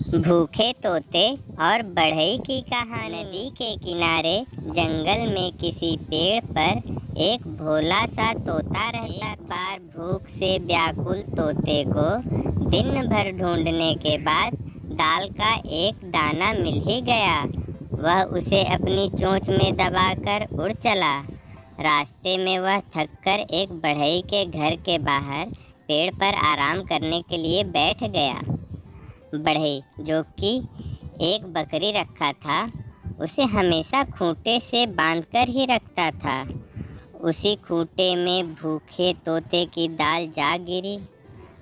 भूखे तोते और बढ़ई की कहानी। नदी के किनारे जंगल में किसी पेड़ पर एक भोला सा तोता रहता। एक बार भूख से व्याकुल तोते को दिन भर ढूंढने के बाद दाल का एक दाना मिल ही गया। वह उसे अपनी चोंच में दबाकर उड़ चला। रास्ते में वह थककर एक बढ़ई के घर के बाहर पेड़ पर आराम करने के लिए बैठ गया। बढ़ई, जो कि एक बकरी रखा था, उसे हमेशा खूंटे से बांधकर ही रखता था। उसी खूंटे में भूखे तोते की दाल जा गिरी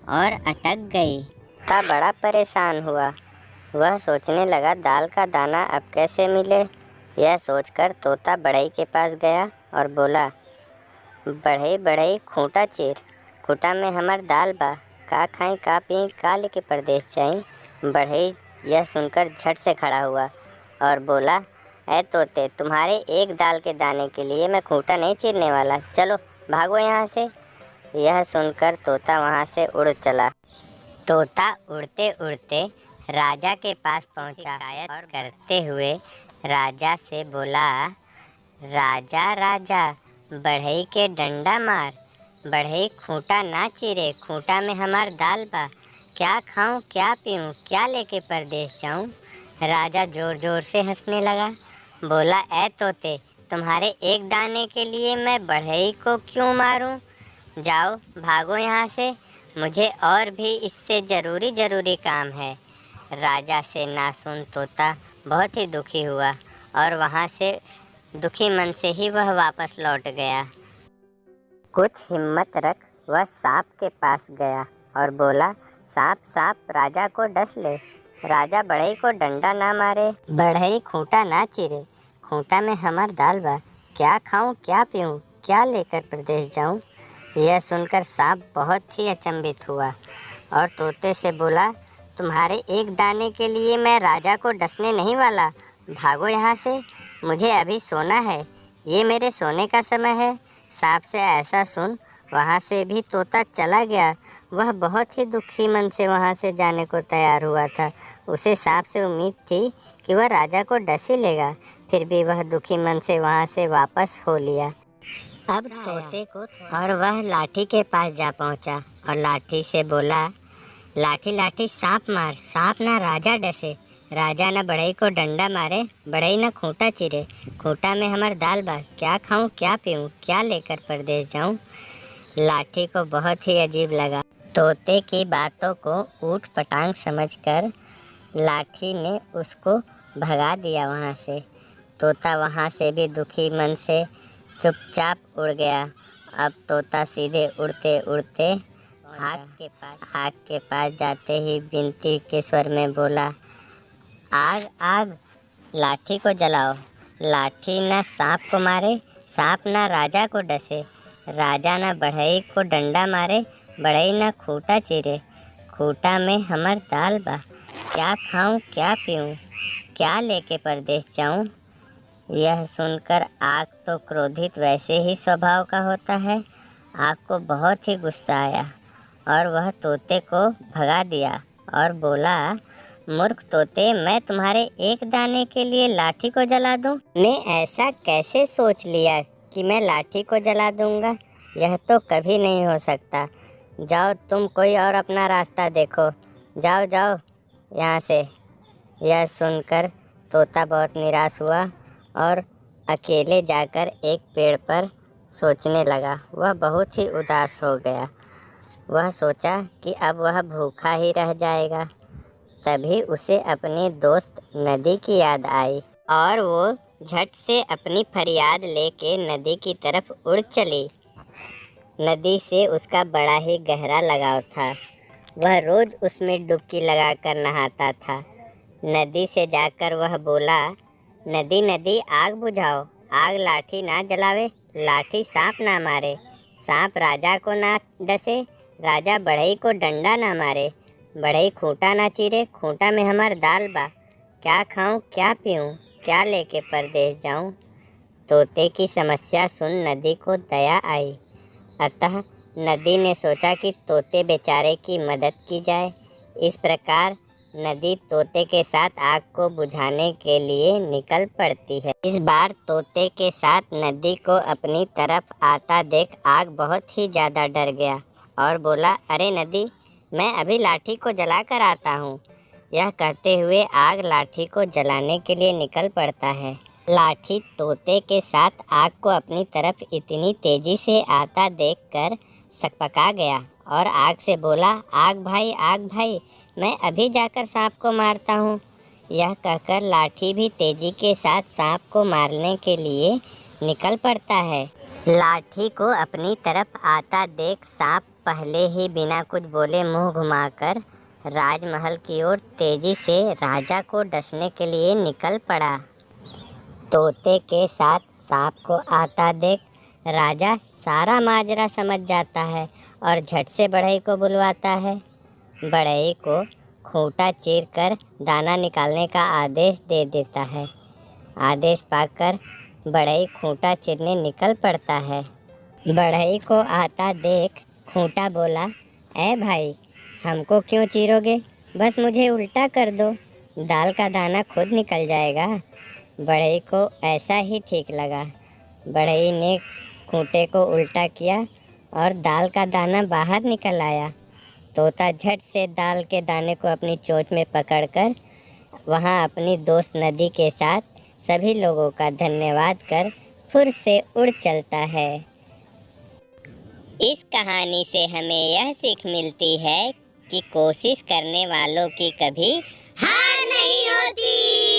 और अटक गई। तोता बड़ा परेशान हुआ। वह सोचने लगा, दाल का दाना अब कैसे मिले। यह सोचकर तोता बढ़ई के पास गया और बोला, बढ़ई बढ़ई खूंटा चीर, खूंटा में हमार दाल बा, का खाई का पी का लेके परदेश जाई। बढ़ई यह सुनकर झट से खड़ा हुआ और बोला, ऐ तोते, तुम्हारे एक दाल के दाने के लिए मैं खूंटा नहीं चीरने वाला, चलो भागो यहाँ से। यह सुनकर तोता वहाँ से उड़ चला। तोता उड़ते उड़ते राजा के पास पहुँचा और करते हुए राजा से बोला, राजा राजा, बढ़ई के डंडा मार, बढ़ई खूंटा ना चीरे, खूंटा में हमार दाल बा, क्या खाऊं क्या पीऊं क्या लेके परदेश जाऊं। राजा जोर जोर से हंसने लगा। बोला, ऐ तोते, तुम्हारे एक दाने के लिए मैं बढ़ई को क्यों मारूं। जाओ भागो यहाँ से, मुझे और भी इससे ज़रूरी काम है। राजा से ना सुन तोता बहुत ही दुखी हुआ और वहाँ से दुखी मन से ही वह वापस लौट गया। कुछ हिम्मत रख वह सांप के पास गया और बोला, सांप सांप, राजा को डस ले, राजा बढ़ई को डंडा ना मारे, बढ़ई खूंटा ना चीरे, खूंटा में हमार दाल बा, क्या खाऊं क्या पीऊं क्या लेकर प्रदेश जाऊं। यह सुनकर सांप बहुत ही अचंभित हुआ और तोते से बोला, तुम्हारे एक दाने के लिए मैं राजा को डसने नहीं वाला, भागो यहाँ से, मुझे अभी सोना है, ये मेरे सोने का समय है। सांप से ऐसा सुन वहाँ से भी तोता चला गया। वह बहुत ही दुखी मन से वहाँ से जाने को तैयार हुआ था। उसे सांप से उम्मीद थी कि वह राजा को डस ही लेगा, फिर भी वह दुखी मन से वहाँ से वापस हो लिया। अब तोते को और वह लाठी के पास जा पहुँचा और लाठी से बोला, लाठी लाठी सांप मार, सांप ना राजा डसे, राजा ना बढ़ई को डंडा मारे, बढ़ई ना खूंटा चीरे, खूंटा में हमार दाल बा, क्या खाऊं क्या पीऊं क्या लेकर परदेश जाऊं। लाठी को बहुत ही अजीब लगा। तोते की बातों को ऊट पटांग समझकर लाठी ने उसको भगा दिया वहाँ से। तोता वहाँ से भी दुखी मन से चुपचाप उड़ गया। अब तोता सीधे उड़ते उड़ते आग के पास जाते ही विनती के स्वर में बोला, आग आग, लाठी को जलाओ, लाठी ना सांप को मारे, सांप ना राजा को डसे, राजा ना बढ़ई को डंडा मारे, बढ़ई ना खूंटा चीरे, खूंटा में हमार दाल बा, क्या खाऊं क्या पीऊं क्या लेके परदेश जाऊं। यह सुनकर आग तो क्रोधित वैसे ही स्वभाव का होता है। आग को बहुत ही गुस्सा आया और वह तोते को भगा दिया और बोला, मूर्ख तोते, मैं तुम्हारे एक दाने के लिए लाठी को जला दूं? ने ऐसा कैसे सोच लिया कि मैं लाठी को जला दूंगा? यह तो कभी नहीं हो सकता। जाओ तुम कोई और अपना रास्ता देखो, जाओ जाओ यहाँ से। यह सुनकर तोता बहुत निराश हुआ और अकेले जाकर एक पेड़ पर सोचने लगा। वह बहुत ही उदास हो गया। वह सोचा कि अब वह भूखा ही रह जाएगा। तभी उसे अपने दोस्त नदी की याद आई और वो झट से अपनी फरियाद लेके नदी की तरफ उड़ चली। नदी से उसका बड़ा ही गहरा लगाव था। वह रोज़ उसमें डुबकी लगाकर नहाता था। नदी से जाकर वह बोला, नदी नदी आग बुझाओ, आग लाठी ना जलावे, लाठी सांप ना मारे, सांप राजा को ना डसे, राजा बढ़ई को डंडा ना मारे, बढ़ई खूंटा ना चीरे, खूंटा में हमार दाल बा, क्या खाऊं क्या पीऊं क्या लेके परदेश जाऊं। तोते की समस्या सुन नदी को दया आई। अतः नदी ने सोचा कि तोते बेचारे की मदद की जाए। इस प्रकार नदी तोते के साथ आग को बुझाने के लिए निकल पड़ती है। इस बार तोते के साथ नदी को अपनी तरफ आता देख आग बहुत ही ज़्यादा डर गया और बोला, अरे नदी, मैं अभी लाठी को जला कर आता हूँ। यह कहते हुए आग लाठी को जलाने के लिए निकल पड़ता है। लाठी तोते के साथ आग को अपनी तरफ इतनी तेजी से आता देखकर सकपका गया और आग से बोला, आग भाई, मैं अभी जाकर सांप को मारता हूँ। यह कहकर लाठी भी तेजी के साथ सांप को मारने के लिए निकल पड़ता है। लाठी को अपनी तरफ आता देख सांप पहले ही बिना कुछ बोले मुंह घुमाकर राजमहल की ओर तेजी से राजा को डसने के लिए निकल पड़ा। तोते के साथ सांप को आता देख राजा सारा माजरा समझ जाता है और झट से बढ़ई को बुलवाता है। बढ़ई को खूंटा चीर कर दाना निकालने का आदेश दे देता है। आदेश पाकर बढ़ई खूंटा चीरने निकल पड़ता है। बढ़ई को आता देख खूंटा बोला, ऐ भाई, हमको क्यों चीरोगे? बस मुझे उल्टा कर दो, दाल का दाना खुद निकल जाएगा। बढ़ई को ऐसा ही ठीक लगा। बढ़ई ने खूंटे को उल्टा किया और दाल का दाना बाहर निकल आया। तोता झट से दाल के दाने को अपनी चोंच में पकड़कर वहाँ अपनी दोस्त नदी के साथ सभी लोगों का धन्यवाद कर फुर से उड़ चलता है। इस कहानी से हमें यह सीख मिलती है कि कोशिश करने वालों की कभी हार नहीं होती।